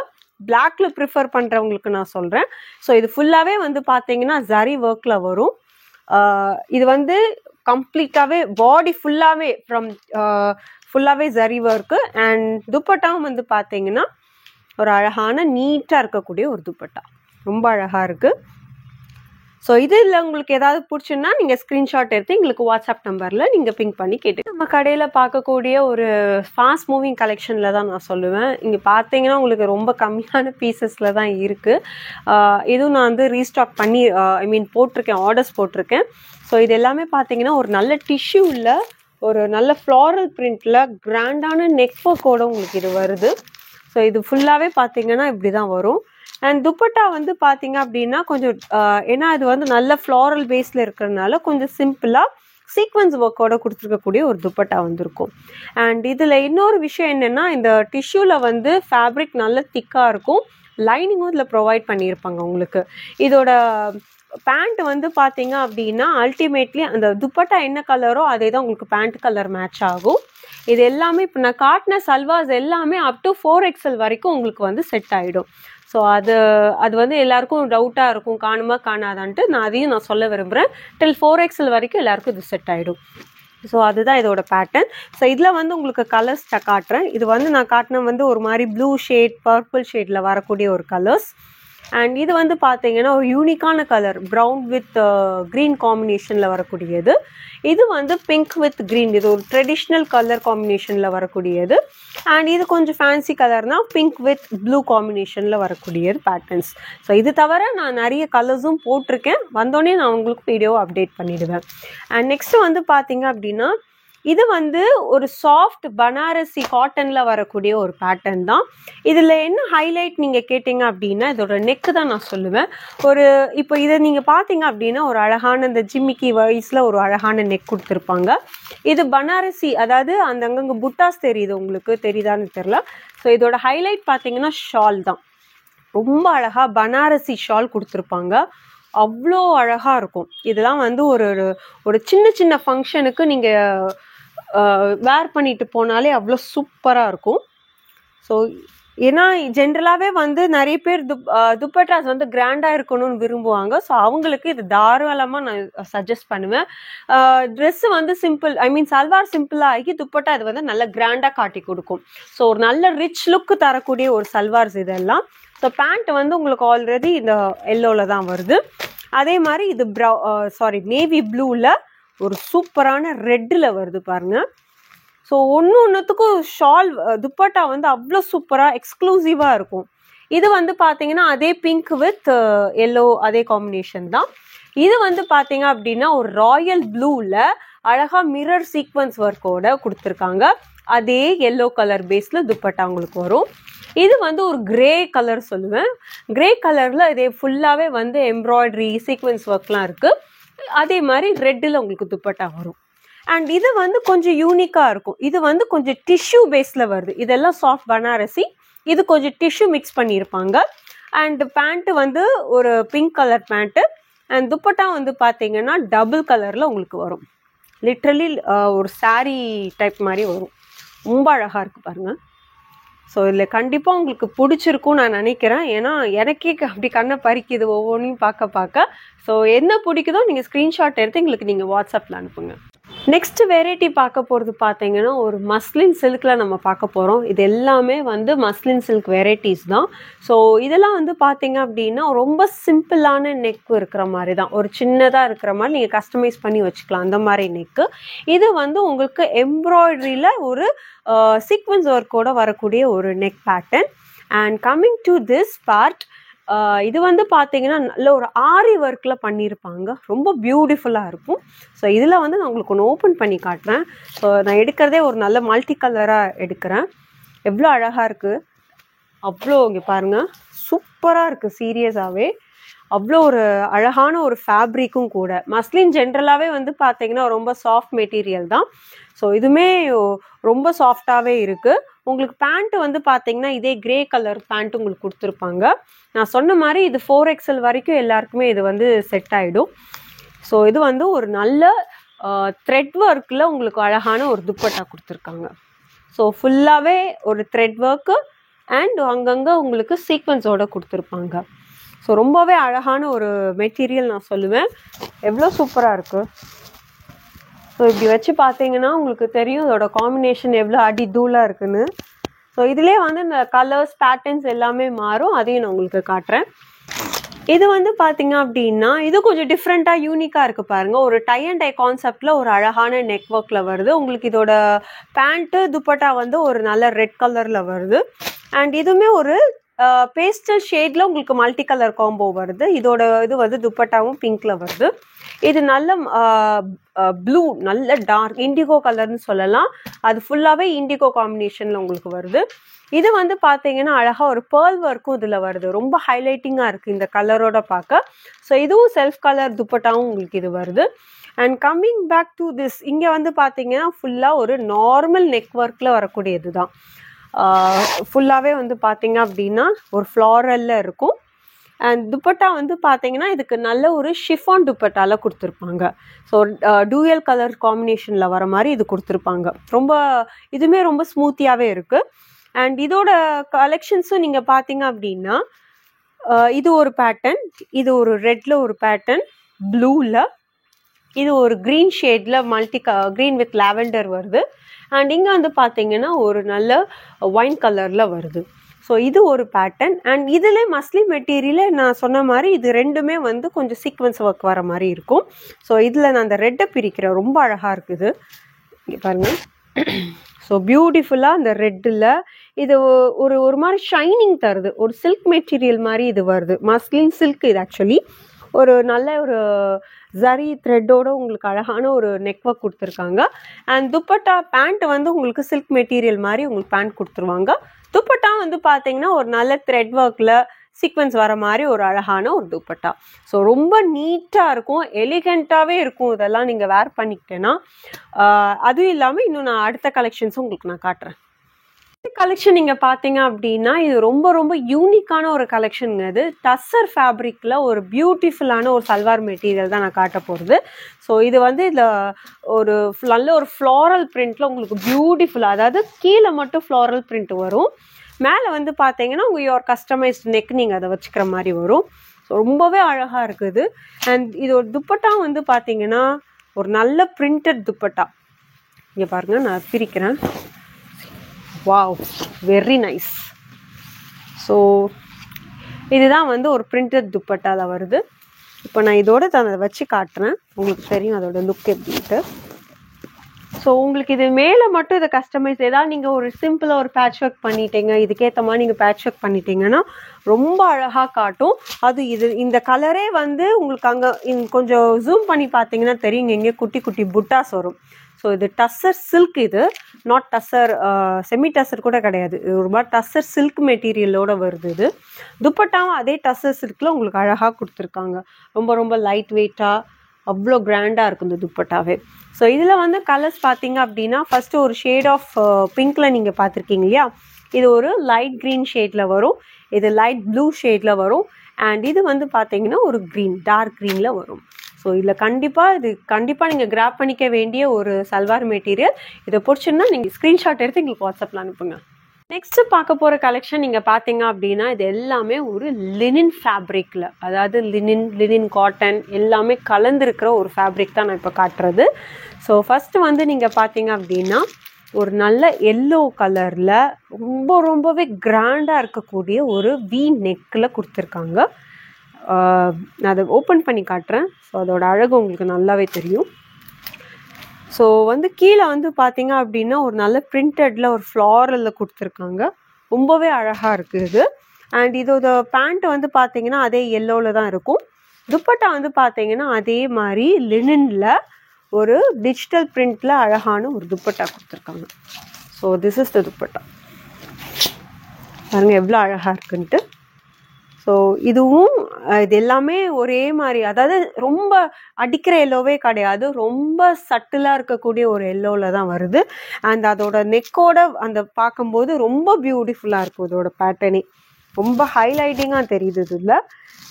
பிளாக்ல ப்ரிஃபர் பண்ணுறவங்களுக்கு நான் சொல்கிறேன். ஸோ இது ஃபுல்லாகவே வந்து பார்த்தீங்கன்னா ஜரி ஒர்க்கில் வரும். இது வந்து கம்ப்ளீட்டாகவே பாடி ஃபுல்லாகவே ஜரி ஒர்க்கு. அண்ட் துப்பட்டாவும் வந்து பார்த்தீங்கன்னா ஒரு அழகான நீட்டாக இருக்கக்கூடிய ஒரு துப்பட்டா, ரொம்ப அழகாக இருக்குது. ஸோ இதில் உங்களுக்கு ஏதாவது பிடிச்சுன்னா நீங்கள் ஸ்க்ரீன்ஷாட் எடுத்து எங்களுக்கு வாட்ஸ்அப் நம்பரில் நீங்கள் பிங்க் பண்ணி கேட்டு நம்ம கடையில் பார்க்கக்கூடிய ஒரு ஃபாஸ்ட் மூவிங் கலெக்ஷனில் தான் நான் சொல்லுவேன். இங்கே பார்த்தீங்கன்னா உங்களுக்கு ரொம்ப கம்மியான பீசஸில் தான் இருக்குது. இதுவும் நான் வந்து ரீஸ்டாக் பண்ணி போட்டிருக்கேன், ஆர்டர்ஸ் போட்டிருக்கேன். ஸோ இது எல்லாமே பார்த்தீங்கன்னா ஒரு நல்ல டிஷ்யூவில் ஒரு நல்ல ஃப்ளாரல் பிரிண்டில் கிராண்டான நெக் ஒர்க்கோடு உங்களுக்கு இது வருது. ஸோ இது ஃபுல்லாகவே பார்த்தீங்கன்னா இப்படி தான் வரும். அண்ட் துப்பட்டா வந்து பார்த்தீங்க அப்படின்னா கொஞ்சம் ஏன்னா இது வந்து நல்ல ஃப்ளாரல் பேஸில் இருக்கிறதுனால கொஞ்சம் சிம்பிளாக சீக்வன்ஸ் ஒர்க்கோட கொடுத்துருக்கக்கூடிய ஒரு துப்பட்டா வந்திருக்கும். அண்ட் இதில் இன்னொரு விஷயம் என்னென்னா, இந்த டிஷ்யூவில் வந்து ஃபேப்ரிக் நல்ல திக்காக இருக்கும், லைனிங்கும் இதில் ப்ரொவைட் பண்ணியிருப்பாங்க உங்களுக்கு. இதோட பேண்ட் வந்து பார்த்தீங்க அப்படின்னா அல்டிமேட்லி அந்த துப்பட்டா என்ன கலரோ அதே தான் உங்களுக்கு பேண்ட் கலர் மேட்ச் ஆகும். இது எல்லாமே இப்போ நான் காட்டின சல்வாஸ் எல்லாமே அப் டு 4XL வரைக்கும் உங்களுக்கு வந்து செட் ஆகிடும். ஸோ அது வந்து எல்லாருக்கும் டவுட்டாக இருக்கும், காணுமா காணாதான்ட்டு. அதையும் நான் சொல்ல விரும்புகிறேன். டில் 4XL வரைக்கும் எல்லாருக்கும் இது செட் ஆகிடும். ஸோ அதுதான் இதோட பேட்டர்ன். ஸோ இதில் வந்து உங்களுக்கு கலர்ஸ் காட்டுறேன். இது வந்து நான் காட்டின வந்து ஒரு மாதிரி ப்ளூ ஷேட், பர்பிள் ஷேடில் வரக்கூடிய ஒரு கலர்ஸ். அண்ட் இது வந்து பார்த்தீங்கன்னா ஒரு யூனிக்கான கலர், ப்ரௌன் வித் க்ரீன் காம்பினேஷனில் வரக்கூடியது. இது வந்து பிங்க் வித் க்ரீன், இது ஒரு ட்ரெடிஷ்னல் கலர் காம்பினேஷனில் வரக்கூடியது. அண்ட் இது கொஞ்சம் ஃபேன்சி கலர்னால் பிங்க் வித் ப்ளூ காம்பினேஷனில் வரக்கூடியது பேட்டர்ன்ஸ். ஸோ இது தவிர நான் நிறைய கலர்ஸும் போட்டிருக்கேன், வந்தோடனே நான் உங்களுக்கு வீடியோ அப்டேட் பண்ணிவிடுவேன். அண்ட் நெக்ஸ்ட்டு வந்து பார்த்தீங்க அப்படின்னா இது வந்து ஒரு சாஃப்ட் பனாரசி காட்டனில் வரக்கூடிய ஒரு பேட்டர்ன் தான். இதில் என்ன ஹைலைட் நீங்கள் கேட்டிங்க அப்படின்னா இதோட நெக்கு தான் நான் சொல்லுவேன். இப்போ இதை நீங்கள் பார்த்தீங்க அப்படின்னா ஒரு அழகான இந்த ஜிம்மிக்கி வைஸில் ஒரு அழகான நெக் கொடுத்துருப்பாங்க. இது பனாரசி, அதாவது அங்கங்கே புட்டாஸ் தெரியுது, உங்களுக்கு தெரியுதான்னு தெரில. ஸோ இதோட ஹைலைட் பார்த்தீங்கன்னா ஷால் தான். ரொம்ப அழகாக பனாரசி ஷால் கொடுத்துருப்பாங்க, அவ்வளோ அழகாக இருக்கும். இதெல்லாம் வந்து ஒரு சின்ன சின்ன ஃபங்க்ஷனுக்கு நீங்கள் வேர் பண்ணிட்டு போனாலே அவ்வளோ சூப்பராக இருக்கும். ஸோ ஏன்னா ஜென்ரலாகவே வந்து நிறைய பேர் துப்பட்டாஸ் வந்து கிராண்டாக இருக்கணும்னு விரும்புவாங்க. ஸோ அவங்களுக்கு இது தாராளமாக நான் சஜஸ்ட் பண்ணுவேன். ட்ரெஸ்ஸு வந்து சிம்பிள், சல்வார் சிம்பிளாக ஆகி துப்பட்டா இது வந்து நல்ல கிராண்டாக காட்டி கொடுக்கும். ஸோ ஒரு நல்ல ரிச் லுக்கு தரக்கூடிய ஒரு சல்வார்ஸ் இதெல்லாம். ஸோ பேண்ட் வந்து உங்களுக்கு ஆல்ரெடி இந்த எல்லோவில் தான் வருது. அதே மாதிரி இது நேவி ப்ளூவில் ஒரு சூப்பரான ரெட்டில் வருது பாருங்கள். ஸோ ஒன்றுத்துக்கும் ஷால் துப்பட்டா வந்து அவ்வளோ சூப்பராக எக்ஸ்க்ளூசிவாக இருக்கும். இது வந்து பார்த்தீங்கன்னா அதே பிங்க் வித் எல்லோ அதே காம்பினேஷன் தான். இது வந்து பார்த்தீங்க அப்படின்னா ஒரு ராயல் ப்ளூவில் அழகாக மிரர் சீக்வன்ஸ் ஒர்க்கோட கொடுத்துருக்காங்க. அதே எல்லோ கலர் பேஸில் துப்பட்டா உங்களுக்கு வரும். இது வந்து ஒரு கிரே கலர் சொல்லுவேன். கிரே கலரில் இதே ஃபுல்லாகவே வந்து எம்ப்ராய்டரி சீக்வன்ஸ் ஒர்க்லாம் இருக்குது. அதே மாதிரி ரெட்டில் உங்களுக்கு துப்பட்டா வரும். அண்ட் இது வந்து கொஞ்சம் யூனிக்காக இருக்கும். இது வந்து கொஞ்சம் டிஷ்யூ பேஸில் வருது. இதெல்லாம் சாஃப்ட் பனாரசி, இது கொஞ்சம் டிஷ்யூ மிக்ஸ் பண்ணியிருப்பாங்க. அண்ட் பேண்ட்டு வந்து ஒரு pink colour pant. And dupatta வந்து பார்த்தீங்கன்னா டபுள் கலரில் உங்களுக்கு வரும். லிட்ரலி ஒரு சாரீ டைப் மாதிரி வரும். ரொம்ப அழகாக இருக்குது பாருங்கள். ஸோ இதில் கண்டிப்பாக உங்களுக்கு பிடிச்சிருக்கும் நான் நினைக்கிறேன். ஏன்னா எனக்கே அப்படி கண்ணை பறிக்குது ஒவ்வொன்றையும் பார்க்க. ஸோ என்ன பிடிக்குதோ நீங்கள் ஸ்க்ரீன்ஷாட் எடுத்து எங்களுக்கு நீங்கள் வாட்ஸ்அப்பில் அனுப்புங்க. நெக்ஸ்ட் வெரைட்டி பார்க்க போகிறது பார்த்தீங்கன்னா ஒரு மஸ்லின் சில்கில் நம்ம பார்க்க போகிறோம். இது எல்லாமே வந்து மஸ்லின் சில்க் வெரைட்டிஸ் தான். ஸோ இதெல்லாம் வந்து பார்த்தீங்க அப்படின்னா ரொம்ப சிம்பிளான நெக் இருக்கிற மாதிரி தான், ஒரு சின்னதாக இருக்கிற மாதிரி நீங்கள் கஸ்டமைஸ் பண்ணி வச்சுக்கலாம் அந்த மாதிரி நெக்கு. இது வந்து உங்களுக்கு எம்ப்ராய்டரியில் ஒரு சீக்வன்ஸ் ஒர்க்கோட வரக்கூடிய ஒரு neck pattern. And coming to this part, இது வந்து பார்த்தீங்கன்னா நல்ல ஒரு ஆரி ஒர்க்கில் பண்ணியிருப்பாங்க, ரொம்ப பியூட்டிஃபுல்லாக இருக்கும். ஸோ இதில் வந்து நான் உங்களுக்கு ஒன்று ஓப்பன் பண்ணி காட்டுறேன். ஸோ நான் எடுக்கிறதே ஒரு நல்ல மல்டி கலராக எடுக்கிறேன். எவ்வளோ அழகாக இருக்குது, அவ்வளோ இங்கே பாருங்கள், சூப்பராக இருக்குது. சீரியஸாகவே அவ்வளோ ஒரு அழகான ஒரு ஃபேப்ரிக்கும் கூட. மஸ்லின் ஜென்ரலாகவே வந்து பார்த்தீங்கன்னா ரொம்ப சாஃப்ட் மெட்டீரியல் தான். ஸோ இதுவுமே ரொம்ப சாஃப்டாகவே இருக்குது. உங்களுக்கு பேண்ட்டு வந்து பார்த்தீங்கன்னா இதே கிரே கலர் பேண்ட் உங்களுக்கு கொடுத்துருப்பாங்க. நான் சொன்ன மாதிரி இது 4XL வரைக்கும் எல்லாருக்குமே இது வந்து செட் ஆகிடும். ஸோ இது வந்து ஒரு நல்ல த்ரெட் ஒர்க்கில் உங்களுக்கு அழகான ஒரு துப்பட்டா கொடுத்துருக்காங்க. ஸோ ஃபுல்லாகவே ஒரு த்ரெட் ஒர்க்கு அண்ட் அங்கங்கே உங்களுக்கு சீக்வன்ஸோடு கொடுத்துருப்பாங்க. ஸோ ரொம்பவே அழகான ஒரு மெட்டீரியல் நான் சொல்லுவேன். எவ்வளோ சூப்பராக இருக்குது. ஸோ இப்படி வச்சு பார்த்தீங்கன்னா உங்களுக்கு தெரியும் இதோட காம்பினேஷன் எவ்வளோ அடி தூளாக இருக்குன்னு. ஸோ இதிலே வந்து இந்த கலர்ஸ் பேட்டர்ன்ஸ் எல்லாமே மாறும், அதையும் நான் உங்களுக்கு காட்டுறேன். இது வந்து பார்த்தீங்க அப்படின்னா இது கொஞ்சம் டிஃப்ரெண்ட்டாக யூனிக்காக இருக்குது பாருங்கள். ஒரு டை அண்ட் டை கான்செப்டில் ஒரு அழகான நெக் ஒர்க்கில் வருது. உங்களுக்கு இதோட பேண்ட்டு துப்பட்டா வந்து ஒரு நல்ல ரெட் கலரில் வருது. அண்ட் இதுவுமே ஒரு பேஸ்டல் ஷேடில் உங்களுக்கு மல்டி கலர் காம்போ வருது. இதோட இது வந்து துப்பட்டாவும் பிங்க்கில் வருது. இது நல்ல ப்ளூ, நல்ல டார்க் இண்டிகோ கலர்னு சொல்லலாம். அது ஃபுல்லாகவே இண்டிகோ காம்பினேஷனில் உங்களுக்கு வருது. இது வந்து பார்த்தீங்கன்னா அழகாக ஒரு பேர்ல் ஒர்க்கும் இதில் வருது, ரொம்ப ஹைலைட்டிங்காக இருக்குது இந்த கலரோட பார்க்க. ஸோ இதுவும் செல்ஃப் கலர் துப்பட்டாவும் உங்களுக்கு இது வருது. And coming back to this, இங்கே வந்து பார்த்தீங்கன்னா ஃபுல்லாக ஒரு நார்மல் நெக் ஒர்க்கில் வரக்கூடியது தான். ஃபுல்லாகவே வந்து பார்த்தீங்க அப்படின்னா ஒரு ஃப்ளாரலில் இருக்கும். அண்ட் துப்பட்டா வந்து பார்த்தீங்கன்னா இதுக்கு நல்ல ஒரு ஷிஃபான் துப்பட்டாவில் கொடுத்துருப்பாங்க. ஸோ டூயல் கலர் காம்பினேஷனில் வர மாதிரி இது கொடுத்துருப்பாங்க. ரொம்ப இதுவுமே ரொம்ப ஸ்மூத்தியாகவே இருக்குது. அண்ட் இதோட கலெக்ஷன்ஸும் நீங்கள் பார்த்தீங்க அப்படின்னா இது ஒரு பேட்டர்ன், இது ஒரு ரெட்டில் ஒரு பேட்டர்ன், ப்ளூவில் இது ஒரு க்ரீன் ஷேடில் க்ரீன் வித் லாவெண்டர் வருது. அண்ட் இங்கே வந்து பார்த்தீங்கன்னா ஒரு நல்ல ஒயின் கலரில் வருது. ஸோ இது ஒரு பேட்டர்ன். அண்ட் இதில் மஸ்லின் மெட்டீரியலில் நான் சொன்ன மாதிரி இது ரெண்டுமே வந்து கொஞ்சம் சீக்வன்ஸ் ஒர்க் வர மாதிரி இருக்கும். ஸோ இதில் நான் அந்த ரெட்டை பிரிக்கிறேன், ரொம்ப அழகாக இருக்குது இங்கே பாருங்கள். ஸோ பியூட்டிஃபுல்லாக அந்த ரெட்டில் இது ஒரு மாதிரி ஷைனிங் தருது, ஒரு சில்க் மெட்டீரியல் மாதிரி இது வருது. மஸ்லின் சில்க் இது ஆக்சுவலி ஒரு நல்ல ஒரு ஜரி த்ரெட்டோட உங்களுக்கு அழகான ஒரு நெக் ஒர்க் கொடுத்துருக்காங்க. அண்ட் துப்பட்டா பேண்ட் வந்து உங்களுக்கு சில்க் மெட்டீரியல் மாதிரி உங்களுக்கு பேண்ட் கொடுத்துருவாங்க. துப்பட்டா வந்து பார்த்தீங்கன்னா ஒரு நல்ல த்ரெட் ஒர்க்கில் சீக்வன்ஸ் வர மாதிரி ஒரு அழகான ஒரு துப்பட்டா. ஸோ ரொம்ப நீட்டாக இருக்கும், எலிகண்ட்டாகவே இருக்கும் இதெல்லாம் நீங்கள் வேர் பண்ணிக்கிட்டேன்னா. அதுவும் இல்லாமல் இன்னும் நான் அடுத்த கலெக்ஷன்ஸும் உங்களுக்கு நான் காட்டுறேன். கலெக்ஷன் நீங்கள் பார்த்தீங்க அப்படின்னா இது ரொம்ப ரொம்ப யூனிக்கான ஒரு கலெக்ஷனுங்க. இது டஸ்ஸர் ஃபேப்ரிக்கில் ஒரு பியூட்டிஃபுல்லான ஒரு சல்வார் மெட்டீரியல் தான் நான் காட்ட போகிறது. ஸோ இது வந்து இதில் ஒரு நல்ல ஒரு ஃப்ளாரல் பிரிண்டில் உங்களுக்கு பியூட்டிஃபுல்லாக, அதாவது கீழே மட்டும் ஃப்ளாரல் பிரிண்ட் வரும், மேலே வந்து பார்த்தீங்கன்னா உங்கள் யோர் கஸ்டமைஸ்டு நெக் நீங்கள் அதை வச்சுக்கிற மாதிரி வரும். ஸோ ரொம்பவே அழகாக இருக்குது. அண்ட் இது ஒரு துப்பட்டா வந்து பார்த்தீங்கன்னா ஒரு நல்ல பிரிண்டட் துப்பட்டா. இங்கே பாருங்கள், நான் பிரிக்கிறேன். Wow, very nice. ஸோ இதுதான் வந்து ஒரு பிரிண்டட் துப்பட்டாவில் வருது. இப்போ நான் இதோட அதை வச்சு காட்டுறேன், உங்களுக்கு தெரியும் அதோட லுக் எப்படின்ட்டு. ஸோ உங்களுக்கு இது மேலே மட்டும் இதை கஸ்டமைஸ் ஏதாவது நீங்கள் ஒரு சிம்பிளாக ஒரு பேட்ச் ஒர்க் பண்ணிட்டீங்க, இதுக்கேற்ற மாதிரி நீங்கள் பேட்ச் ஒர்க் பண்ணிட்டீங்கன்னா ரொம்ப அழகாக காட்டும். அது இந்த கலரே வந்து உங்களுக்கு அங்கே கொஞ்சம் ஜூம் பண்ணி பார்த்தீங்கன்னா தெரியும், இங்கே குட்டி குட்டி புட்டாஸ் வரும். ஸோ இது டஸ்ஸர் சில்க், இது நாட் டஸ்ஸர் செமி டஸ்ஸர் கூட கிடையாது, இது ஒரு மாதிரி டஸ்ஸர் சில்க் மெட்டீரியலோடு வருது. இது துப்பட்டாவும் அதே டஸ்ஸர் சில்கில் உங்களுக்கு அழகாக கொடுத்துருக்காங்க. ரொம்ப ரொம்ப லைட் வெயிட்டாக அவ்வளோ கிராண்டாக இருக்கும் இந்த துப்பட்டாவே. ஸோ இதில் வந்து கலர்ஸ் பார்த்தீங்க அப்படின்னா ஃபஸ்ட்டு ஒரு ஷேட் ஆஃப் பிங்க்கில் நீங்கள் பார்த்துருக்கீங்க இல்லையா, இது ஒரு லைட் க்ரீன் ஷேடில் வரும், இது லைட் ப்ளூ ஷேடில் வரும், அண்ட் இது வந்து பார்த்தீங்கன்னா ஒரு க்ரீன் டார்க் க்ரீனில் வரும். ஸோ இதில் கண்டிப்பாக நீங்கள் கிராப் பண்ணிக்க வேண்டிய ஒரு சல்வார் மெட்டீரியல். இதை பிடிச்சுன்னா நீங்கள் ஸ்க்ரீன்ஷாட் எடுத்து எங்களுக்கு வாட்ஸ்அப்பில் அனுப்புங்க. நெக்ஸ்ட்டு பார்க்க போகிற கலெக்ஷன் நீங்கள் பார்த்தீங்க அப்படின்னா இது எல்லாமே ஒரு லினின் ஃபேப்ரிக்கில், அதாவது லினின் காட்டன் எல்லாமே கலந்துருக்கிற ஒரு ஃபேப்ரிக் தான் நான் இப்போ காட்டுறது. ஸோ ஸோ ஃபஸ்ட்டு வந்து நீங்கள் பார்த்தீங்க அப்படின்னா ஒரு நல்ல எல்லோ கலரில் ரொம்பவே கிராண்டாக இருக்கக்கூடிய ஒரு வி நெக்கில் கொடுத்துருக்காங்க. நான் அதை ஓப்பன் பண்ணி காட்டுறேன். ஸோ அதோட அழகு உங்களுக்கு நல்லாவே தெரியும். ஸோ வந்து கீழே வந்து பார்த்தீங்க அப்படின்னா ஒரு நல்ல பிரிண்டடில் ஒரு ஃப்ளாரலில் கொடுத்துருக்காங்க. ரொம்பவே அழகாக இருக்குது இது. அண்ட் இதோட பேண்ட் வந்து பார்த்தீங்கன்னா அதே எல்லோவில் தான் இருக்கும். துப்பட்டா வந்து பார்த்தீங்கன்னா அதே மாதிரி லினனில் ஒரு டிஜிட்டல் பிரிண்டில் அழகான ஒரு துப்பட்டா கொடுத்துருக்காங்க. So this is the dupatta. பாருங்கள் எவ்வளோ அழகாக இருக்குன்ட்டு. ஸோ இதுவும் இது எல்லாமே ஒரே மாதிரி, அதாவது ரொம்ப அடிக்கிற எல்லோவே கிடையாது, ரொம்ப சட்டிலாக இருக்கக்கூடிய ஒரு எல்லோவில் தான் வருது. அண்ட் அதோட நெக்கோட அந்த பார்க்கும்போது ரொம்ப பியூட்டிஃபுல்லாக இருக்கும். இதோட பேட்டர்னே ரொம்ப ஹைலைட்டிங்காக தெரியுது இதில்.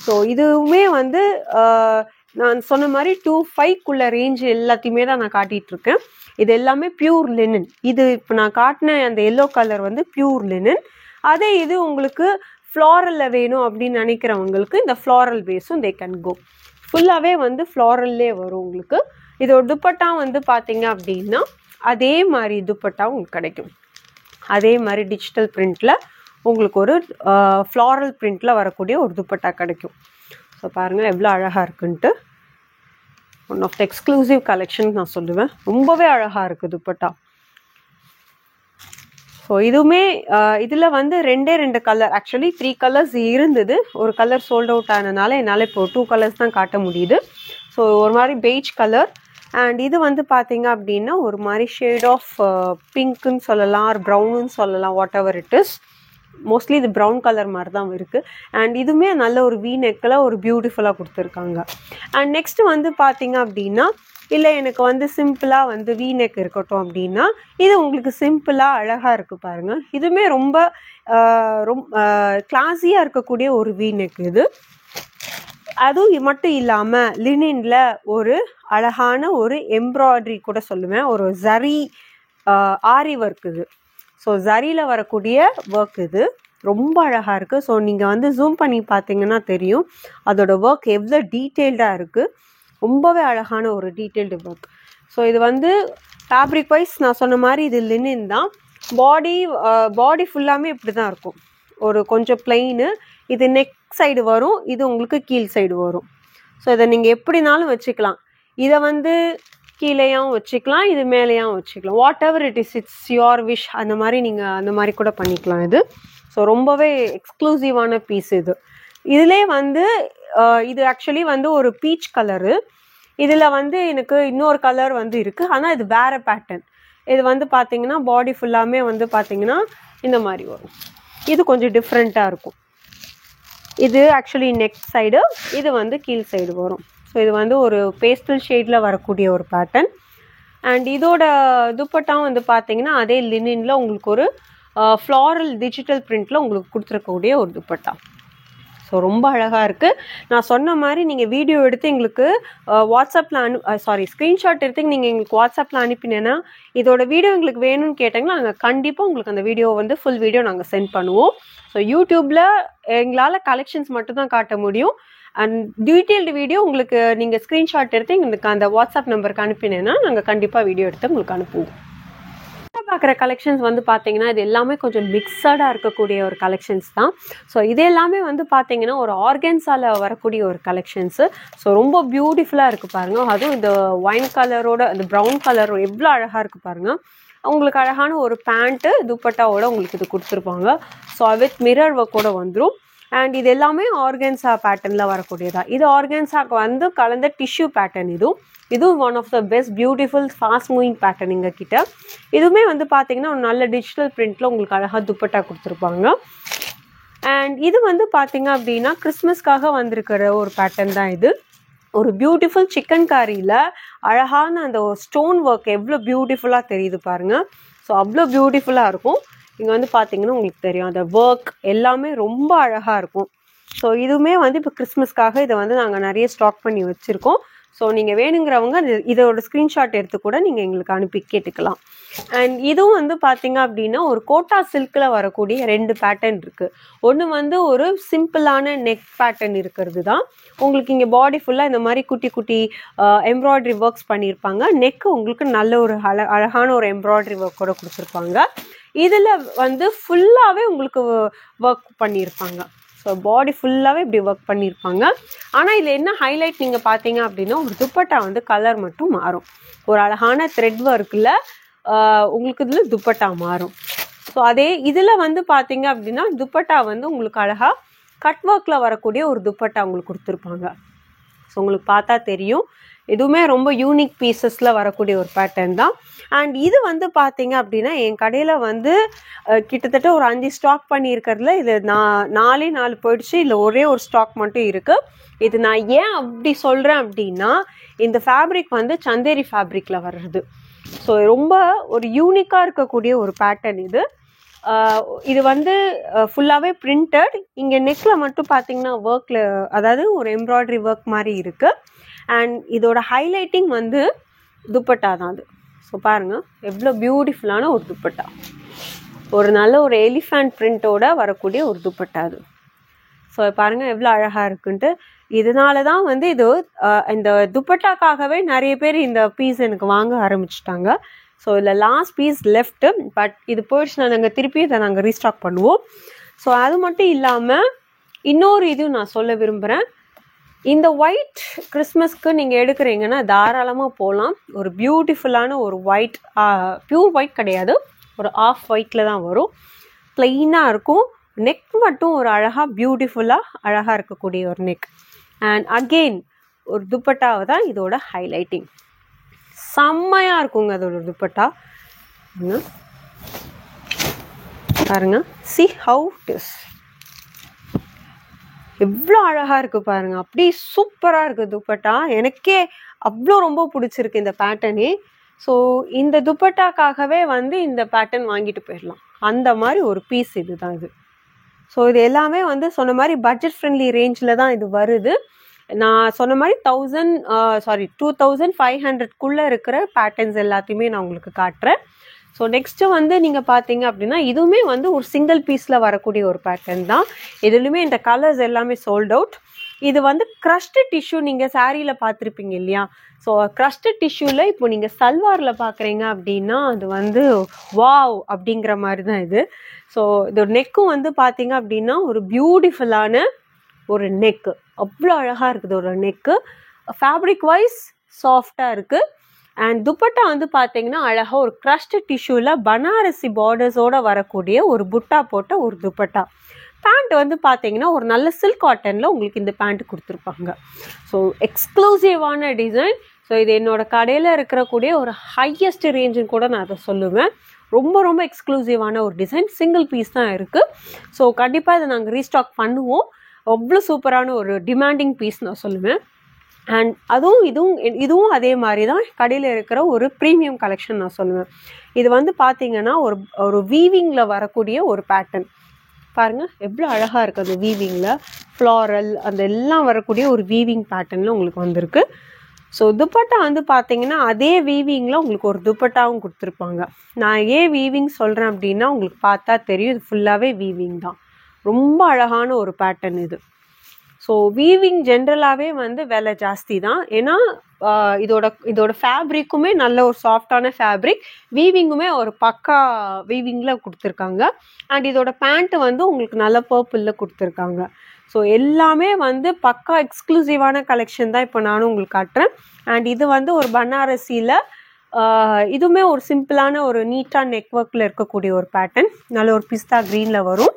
ஸோ இதுவுமே வந்து நான் சொன்ன மாதிரி 2.5 ரேஞ்சு எல்லாத்தையுமே தான் நான் காட்டிகிட்ருக்கேன். இது எல்லாமே பியூர் லினன். இது இப்போ நான் காட்டின அந்த எல்லோ கலர் வந்து பியூர் லினன். அதே இது உங்களுக்கு ஃப்ளாரலில் வேணும் அப்படின்னு நினைக்கிறவங்களுக்கு இந்த ஃப்ளாரல் பேஸும் தே கேன் கோ. ஃபுல்லாகவே வந்து ஃப்ளாரல்லே வரும் உங்களுக்கு. இதோட துப்பட்டா வந்து பார்த்தீங்க அப்படின்னா அதே மாதிரி துப்பட்டா உங்களுக்கு கிடைக்கும். அதே மாதிரி டிஜிட்டல் பிரிண்டில் உங்களுக்கு ஒரு ஃப்ளாரல் பிரிண்டில் வரக்கூடிய ஒரு துப்பட்டா கிடைக்கும். ஸோ பாருங்கள் எவ்வளோ அழகாக இருக்குன்ட்டு. One of the exclusive collection நான் சொல்லுவேன். ரொம்பவே அழகாக இருக்குது துப்பட்டா. ஸோ இதுவுமே இதில் வந்து 2 கலர், ஆக்சுவலி 3 கலர்ஸ் இருந்தது. ஒரு கலர் சோல்ட் அவுட் ஆனதுனால என்னால் இப்போ 2 கலர்ஸ் தான் காட்ட முடியுது. ஸோ ஒரு மாதிரி பெய்ஜ் கலர். அண்ட் இது வந்து பார்த்தீங்க அப்படின்னா ஒரு மாதிரி ஷேட் ஆஃப் பிங்க்குன்னு சொல்லலாம், ஒரு ப்ரௌனுன்னு சொல்லலாம், what ever it is. Mostly இது ப்ரௌன் கலர் மாதிரி தான் இருக்குது. அண்ட் இதுவுமே நல்ல ஒரு வி நெக்கில் ஒரு பியூட்டிஃபுல்லாக கொடுத்துருக்காங்க. அண்ட் நெக்ஸ்ட்டு வந்து பார்த்தீங்க அப்படின்னா இல்லை எனக்கு வந்து சிம்பிளாக வந்து வி நெக் இருக்கட்டும் அப்படின்னா இது உங்களுக்கு சிம்பிளாக அழகாக இருக்குது பாருங்கள். இதுவுமே ரொம்ப கிளாஸியாக இருக்கக்கூடிய ஒரு வி நெக் இது. அதுவும் மட்டும் இல்லாமல் லினின்ல ஒரு அழகான ஒரு எம்ப்ராய்டரி கூட சொல்லுவேன், ஒரு ஜரி ஆரி ஒர்க் இது. ஸோ ஜரியில் வரக்கூடிய ஒர்க் இது ரொம்ப அழகாக இருக்குது. ஸோ நீங்கள் வந்து ஜூம் பண்ணி பார்த்தீங்கன்னா தெரியும் அதோட ஒர்க் எவ்வளோ டீட்டெயில்டாக இருக்குது. ரொம்பவே அழகான ஒரு டீட்டெயில்டு ஒர்க். ஸோ இது வந்து ஃபேப்ரிக் வைஸ் நான் சொன்ன மாதிரி இது லினின் தான். பாடி ஃபுல்லாமே இப்படி தான் இருக்கும். ஒரு கொஞ்சம் பிளெயின். இது நெக் சைடு வரும், இது உங்களுக்கு கீழ் சைடு வரும். ஸோ இதை நீங்கள் எப்படினாலும் வச்சுக்கலாம். இதை வந்து கீழேயும் வச்சுக்கலாம், இது மேலேயும் வச்சுக்கலாம், what ever it is, it's your wish. அந்த மாதிரி நீங்கள் அந்த மாதிரி கூட பண்ணிக்கலாம் இது. ஸோ ரொம்பவே எக்ஸ்க்ளூசிவான பீஸ் இது. இதிலே வந்து இது ஆக்சுவலி வந்து ஒரு பீச் கலரு. இதில் வந்து எனக்கு இன்னொரு கலர் வந்து இருக்குது, ஆனால் இது வேறு பேட்டர்ன். இது வந்து பார்த்தீங்கன்னா பாடி ஃபுல்லாமே வந்து பார்த்தீங்கன்னா இந்த மாதிரி வரும். இது கொஞ்சம் டிஃப்ரெண்ட்டாக இருக்கும். இது ஆக்சுவலி நெக் சைடு, இது வந்து கீழ் சைடு வரும். ஸோ இது வந்து ஒரு பேஸ்டல் ஷேடில் வரக்கூடிய ஒரு பேட்டர்ன். அண்ட் இதோட துப்பட்டாவும் வந்து பார்த்தீங்கன்னா அதே லினின்ல உங்களுக்கு ஒரு ஃப்ளாரல் டிஜிட்டல் பிரிண்டில் உங்களுக்கு கொடுத்துருக்கக்கூடிய ஒரு துப்பட்டா. ஸோ ரொம்ப அழகாக இருக்குது. நான் சொன்ன மாதிரி நீங்கள் வீடியோ எடுத்து எங்களுக்கு வாட்ஸ்அப்பில் ஸ்க்ரீன்ஷாட் எடுத்து நீங்கள் எங்களுக்கு வாட்ஸ்அப்பில் அனுப்பினேன்னா இதோட வீடியோ எங்களுக்கு வேணும்னு கேட்டிங்கன்னா நாங்கள் கண்டிப்பாக உங்களுக்கு அந்த வீடியோ வந்து ஃபுல் வீடியோ நாங்கள் சென்ட் பண்ணுவோம். ஸோ யூடியூப்பில் எங்களால் கலெக்ஷன்ஸ் மட்டும்தான் காட்ட முடியும். அண்ட் டீட்டெயில்டு வீடியோ உங்களுக்கு நீங்கள் ஸ்க்ரீன்ஷாட் எடுத்து எங்களுக்கு அந்த வாட்ஸ்அப் நம்பருக்கு அனுப்பினேன்னா நாங்கள் கண்டிப்பாக வீடியோ எடுத்து உங்களுக்கு அனுப்புவோம். பார்க்குற கலெக்ஷன்ஸ் வந்து பார்த்தீங்கன்னா இது எல்லாமே கொஞ்சம் மிக்சடாக இருக்கக்கூடிய ஒரு கலெக்ஷன்ஸ் தான். ஸோ இது எல்லாமே வந்து பார்த்தீங்கன்னா ஒரு ஆர்கன்ஸால் வரக்கூடிய ஒரு கலெக்ஷன்ஸு. ஸோ ரொம்ப பியூட்டிஃபுல்லாக இருக்குது பாருங்கள். அதுவும் இந்த ஒயின் கலரோட அந்த ப்ரௌன் கலர் எவ்வளோ அழகாக இருக்குது பாருங்கள். உங்களுக்கு அழகான ஒரு பேண்ட்டு துப்பட்டாவோட உங்களுக்கு இது கொடுத்துருப்பாங்க. ஸோ வித் மிரர் ஒர்க்கோட வந்துடும். அண்ட் இது எல்லாமே ஆர்கன்ஸா பேட்டர்னில் வரக்கூடியதா. இது ஆர்கன்ஸாக்கு வந்து கலந்த டிஷ்யூ பேட்டர்ன். இதுவும் one of the best beautiful fast moving pattern எங்கள் கிட்ட. இதுவுமே வந்து பார்த்தீங்கன்னா ஒரு நல்ல டிஜிட்டல் பிரிண்டில் உங்களுக்கு அழகாக துப்பட்டா கொடுத்துருப்பாங்க. அண்ட் இது வந்து பார்த்தீங்க அப்படின்னா கிறிஸ்மஸ்க்காக வந்திருக்கிற ஒரு பேட்டர்ன் தான் இது. ஒரு பியூட்டிஃபுல் சிக்கன் காரியில் அழகான அந்த ஸ்டோன் ஒர்க் எவ்வளோ பியூட்டிஃபுல்லாக தெரியுது பாருங்கள். ஸோ அவ்வளோ பியூட்டிஃபுல்லாக இருக்கும். இங்கே வந்து பார்த்தீங்கன்னா உங்களுக்கு தெரியும் அந்த ஒர்க் எல்லாமே ரொம்ப அழகாக இருக்கும். ஸோ இதுவுமே வந்து இப்போ கிறிஸ்மஸ்க்காக இதை வந்து நாங்கள் நிறைய ஸ்டாக் பண்ணி வச்சுருக்கோம். ஸோ நீங்கள் வேணுங்கிறவங்க இதோட ஸ்க்ரீன்ஷாட் எடுத்து கூட நீங்கள் எங்களுக்கு அனுப்பி கேட்டுக்கலாம். அண்ட் இதுவும் வந்து பார்த்தீங்க அப்படின்னா ஒரு கோட்டா சில்கில் வரக்கூடிய 2 பேட்டர்ன் இருக்குது. ஒன்று வந்து ஒரு சிம்பிளான நெக் பேட்டர்ன் இருக்கிறது தான். உங்களுக்கு இங்கே பாடி ஃபுல்லாக இந்த மாதிரி குட்டி குட்டி எம்ப்ராய்டரி ஒர்க்ஸ் பண்ணியிருப்பாங்க. நெக்கு உங்களுக்கு நல்ல ஒரு அழகான ஒரு எம்ப்ராய்டரி ஒர்க் கூட கொடுத்துருப்பாங்க. இதில் வந்து ஃபுல்லாகவே உங்களுக்கு ஒர்க் பண்ணியிருப்பாங்க. ஸோ பாடி ஃபுல்லாகவே இப்படி ஒர்க் பண்ணியிருப்பாங்க. ஆனால் இதில் என்ன ஹைலைட் நீங்கள் பார்த்தீங்க அப்படின்னா ஒரு துப்பட்டா வந்து கலர் மட்டும் மாறும். ஒரு அழகான த்ரெட் ஒர்க்கில் உங்களுக்கு இதில் துப்பட்டா மாறும். ஸோ அதே இதில் வந்து பார்த்தீங்க அப்படின்னா துப்பட்டா வந்து உங்களுக்கு அழகாக கட் ஒர்க்கில் வரக்கூடிய ஒரு துப்பட்டா உங்களுக்கு கொடுத்துருப்பாங்க. ஸோ உங்களுக்கு பார்த்தா தெரியும், எதுவுமே ரொம்ப யூனிக் பீசஸில் வரக்கூடிய ஒரு பேட்டர்ன் தான். அண்ட் இது வந்து பார்த்தீங்க அப்படின்னா என் கடையில் வந்து கிட்டத்தட்ட ஒரு 5 ஸ்டாக் பண்ணியிருக்கிறதுல இது 4 போயிடுச்சு. இல்லை ஒரே ஒரு ஸ்டாக் மட்டும் இருக்குது. இது நான் ஏன் அப்படி சொல்கிறேன் அப்படின்னா இந்த ஃபேப்ரிக் வந்து சந்தேரி ஃபேப்ரிக்கில் வர்றது. ஸோ ரொம்ப ஒரு யூனிக்காக இருக்கக்கூடிய ஒரு பேட்டர்ன் இது. இது வந்து ஃபுல்லாகவே பிரிண்டட். இங்கே நெக்கில் மட்டும் பார்த்தீங்கன்னா ஒர்க்கில், அதாவது ஒரு எம்ப்ராய்டரி ஒர்க் மாதிரி இருக்குது. அண்ட் இதோட ஹைலைட்டிங் வந்து துப்பட்டா தான் அது. ஸோ பாருங்கள் எவ்வளோ பியூட்டிஃபுல்லான ஒரு துப்பட்டா, ஒரு நல்ல ஒரு எலிஃபண்ட் பிரிண்டோட வரக்கூடிய ஒரு துப்பட்டா அது. ஸோ பாருங்கள் எவ்வளோ அழகாக இருக்குன்ட்டு. இதனால தான் வந்து இது இந்த துப்பட்டாக்காகவே நிறைய பேர் இந்த பீஸ் எனக்கு வாங்க ஆரம்பிச்சிட்டாங்க. ஸோ இதில் லாஸ்ட் பீஸ் லெஃப்ட்டு, பட் இது போயிடுச்சுன்னா நாங்கள் திருப்பி இதை நாங்கள் ரீஸ்டாக் பண்ணுவோம். ஸோ அது மட்டும் இல்லாமல் இன்னொரு இதுவும் நான் சொல்ல விரும்புகிறேன். இந்த ஒயிட் கிறிஸ்மஸ்க்கு நீங்கள் எடுக்கிறீங்கன்னா தாராளமாக போகலாம். ஒரு பியூட்டிஃபுல்லான ஒரு ஒயிட், பியூர் ஒயிட் கிடையாது, ஒரு ஆஃப் ஒயிட்டில் தான் வரும். ப்ளெயினாக இருக்கும். நெக் மட்டும் ஒரு அழகாக பியூட்டிஃபுல்லாக அழகாக இருக்கக்கூடிய ஒரு நெக். அண்ட் அகெயின் ஒரு துப்பட்டாவை தான் இதோட ஹைலைட்டிங். செம்மையாக இருக்குங்க அதோட துப்பட்டா. பாருங்க, see how it is. எவ்வளோ அழகாக இருக்குது பாருங்கள், அப்படி சூப்பராக இருக்குது துப்பட்டா. எனக்கே அவ்வளோ ரொம்ப பிடிச்சிருக்கு இந்த பேட்டர்னே. ஸோ இந்த துப்பட்டாக்காகவே வந்து இந்த பேட்டர்ன் வாங்கிட்டு போயிடலாம், அந்த மாதிரி ஒரு பீஸ் இது தான் இது. ஸோ இது எல்லாமே வந்து சொன்ன மாதிரி பட்ஜெட் ஃப்ரெண்ட்லி ரேஞ்சில் தான் இது வருது. நான் சொன்ன மாதிரி 2500 இருக்கிற பேட்டர்ன்ஸ் எல்லாத்தையுமே நான் உங்களுக்கு காட்டுறேன். ஸோ நெக்ஸ்ட்டு வந்து நீங்கள் பார்த்தீங்க அப்படின்னா இதுவுமே வந்து ஒரு சிங்கிள் பீஸில் வரக்கூடிய ஒரு பேட்டர்ன் தான். இதுலையுமே இந்த கலர்ஸ் எல்லாமே சோல்ட் அவுட். இது வந்து க்ரஷ்டு டிஷ்யூ நீங்கள் சாரியில் பார்த்துருப்பீங்க இல்லையா? ஸோ க்ரஷ்டு டிஷ்யூவில் இப்போ நீங்கள் சல்வாரில் பார்க்குறீங்க அப்படின்னா அது வந்து வாவ் அப்படிங்கிற மாதிரி தான் இது. ஸோ இதோட நெக்கும் வந்து பார்த்தீங்க அப்படின்னா ஒரு பியூட்டிஃபுல்லான ஒரு நெக்கு, அவ்வளோ அழகாக இருக்குது ஒரு நெக்கு. ஃபேப்ரிக் வைஸ் சாஃப்டாக இருக்குது. அண்ட் துப்பட்டா வந்து பார்த்தீங்கன்னா அழகாக ஒரு க்ரஷ்டு டிஷ்யூவில் பனாரசி பார்டர்ஸோடு வரக்கூடிய ஒரு புட்டா போட்ட ஒரு துப்பட்டா. பேண்ட் வந்து பார்த்தீங்கன்னா ஒரு நல்ல சில்க் காட்டனில் உங்களுக்கு இந்த பேண்ட் கொடுத்துருப்பாங்க. So எக்ஸ்க்ளூசிவான design. ஸோ இது என்னோடய கடையில் இருக்கக்கூடிய ஒரு ஹையஸ்ட் ரேஞ்சுன்னு கூட நான் அதை சொல்லுவேன். ரொம்ப ரொம்ப எக்ஸ்க்ளூசிவான ஒரு டிசைன், சிங்கிள் பீஸ் தான் இருக்குது. ஸோ கண்டிப்பாக இதை நாங்கள் ரீஸ்டாக் பண்ணுவோம். அவ்வளோ சூப்பரான ஒரு டிமாண்டிங் பீஸ் நான் சொல்லுவேன். அண்ட் இதுவும் அதே மாதிரி தான் கடையில் இருக்கிற ஒரு ப்ரீமியம் கலெக்ஷன் நான் சொல்லுவேன். இது வந்து பார்த்தீங்கன்னா ஒரு வீவிங்கில் வரக்கூடிய ஒரு பேட்டர்ன். பாருங்கள் எவ்வளோ அழகாக இருக்குது அந்த வீவிங்கில், ஃப்ளாரல் அந்த எல்லாம் வரக்கூடிய ஒரு வீவிங் பேட்டர்னில் உங்களுக்கு வந்திருக்கு. ஸோ துப்பட்டா வந்து பார்த்தீங்கன்னா அதே வீவிங்கில் உங்களுக்கு ஒரு துப்பட்டாவும் கொடுத்துருப்பாங்க. நான் ஏன் வீவிங் சொல்கிறேன் அப்படின்னா உங்களுக்கு பார்த்தா தெரியும், இது ஃபுல்லாகவே வீவிங் தான். ரொம்ப அழகான ஒரு பேட்டர்ன் இது. ஸோ வீவிங் ஜென்ரலாகவே வந்து விலை ஜாஸ்தி தான். ஏன்னா இதோட ஃபேப்ரிக்குமே நல்ல ஒரு சாஃப்டான ஃபேப்ரிக், வீவிங்குமே ஒரு பக்கா வீவிங்கில் கொடுத்துருக்காங்க. அண்ட் இதோட பேண்ட்டு வந்து உங்களுக்கு நல்ல பர்பிளில் கொடுத்துருக்காங்க. ஸோ எல்லாமே வந்து பக்கா எக்ஸ்க்ளூசிவான கலெக்ஷன் தான் இப்போ நானும் உங்களுக்கு காட்டுறேன். அண்ட் இது வந்து ஒரு பனாரசியில் இதுவுமே ஒரு சிம்பிளான ஒரு நீட்டாக நெக் ஒர்க்கில் இருக்கக்கூடிய ஒரு பேட்டர்ன், நல்ல ஒரு பிஸ்தா க்ரீனில் வரும்.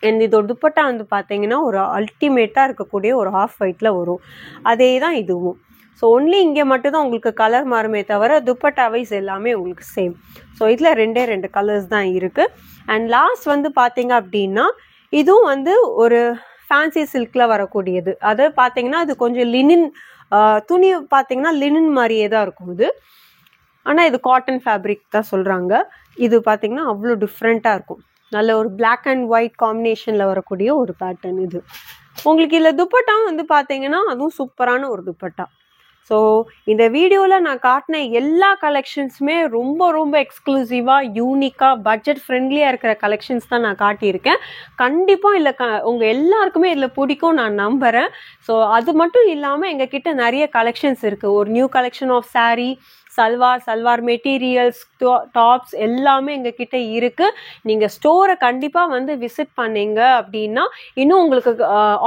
அண்ட் இதோட துப்பட்டா வந்து பார்த்தீங்கன்னா ஒரு அல்டிமேட்டாக இருக்கக்கூடிய ஒரு ஆஃப் ஒயிட்டில் வரும். அதே தான் இதுவும். ஸோ ஒன்லி இங்கே மட்டும்தான் உங்களுக்கு கலர் மாறுமே தவிர துப்பட்டா வைஸ் எல்லாமே உங்களுக்கு சேம். ஸோ இதில் 2 கலர்ஸ் தான் இருக்குது. அண்ட் லாஸ்ட் வந்து பார்த்தீங்க அப்படின்னா இதுவும் வந்து ஒரு ஃபேன்சி சில்கில் வரக்கூடியது. அது பார்த்தீங்கன்னா அது கொஞ்சம் லினின் துணி பார்த்தீங்கன்னா லினின் மாதிரியே தான் இருக்கும் இது. ஆனால் இது காட்டன் ஃபேப்ரிக் தான் சொல்கிறாங்க. இது பார்த்தீங்கன்னா அவ்வளோ டிஃப்ரெண்ட்டாக இருக்கும். நல்ல ஒரு பிளாக் அண்ட் ஒயிட் காம்பினேஷனில் வரக்கூடிய ஒரு பேட்டர்ன் இது. உங்களுக்கு இதில் துப்பட்டாவும் வந்து பார்த்தீங்கன்னா அதுவும் சூப்பரான ஒரு துப்பட்டா. ஸோ இந்த வீடியோவில் நான் காட்டின எல்லா கலெக்ஷன்ஸுமே ரொம்ப ரொம்ப எக்ஸ்க்ளூசிவாக யூனிக்காக பட்ஜெட் ஃப்ரெண்ட்லியாக இருக்கிற கலெக்ஷன்ஸ் தான் நான் காட்டியிருக்கேன். கண்டிப்பாக இல்லை உங்கள் எல்லாருக்குமே இதில் பிடிக்கும் நான் நம்புகிறேன். ஸோ அது மட்டும் இல்லாமல் எங்ககிட்ட நிறைய கலெக்ஷன்ஸ் இருக்குது. ஒரு new collection of saree, salwar materials, tops எல்லாமே எங்ககிட்ட இருக்குது. நீங்கள் ஸ்டோரை கண்டிப்பாக வந்து விசிட் பண்ணீங்க அப்படின்னா இன்னும் உங்களுக்கு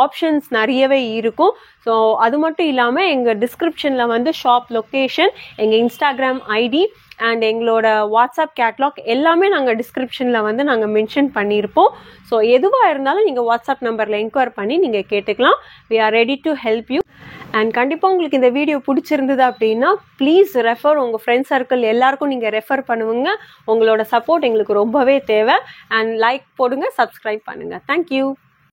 ஆப்ஷன்ஸ் நிறையவே இருக்கும். ஸோ அது மட்டும் இல்லாமல் எங்கள் டிஸ்கிரிப்ஷனில் வந்து ஷாப் லொக்கேஷன், எங்கள் இன்ஸ்டாகிராம் ஐடி அண்ட் எங்களோட வாட்ஸ்அப் கேட்லாக் எல்லாமே நாங்கள் டிஸ்கிரிப்ஷனில் வந்து நாங்கள் மென்ஷன் பண்ணியிருப்போம். ஸோ எதுவாக இருந்தாலும் நீங்கள் வாட்ஸ்அப் நம்பரில் என்கொயர் பண்ணி நீங்கள் கேட்டுக்கலாம். We are ready to help you. And கண்டிப்பாக உங்களுக்கு இந்த வீடியோ பிடிச்சிருந்தது அப்படின்னா ப்ளீஸ் ரெஃபர், உங்கள் ஃப்ரெண்ட்ஸ் சர்க்கிள் எல்லாருக்கும் நீங்கள் ரெஃபர் பண்ணுவீங்க. உங்களோட சப்போர்ட் எங்களுக்கு ரொம்பவே தேவை. அண்ட் லைக் போடுங்க, சப்ஸ்கிரைப் பண்ணுங்கள். தேங்க்யூ.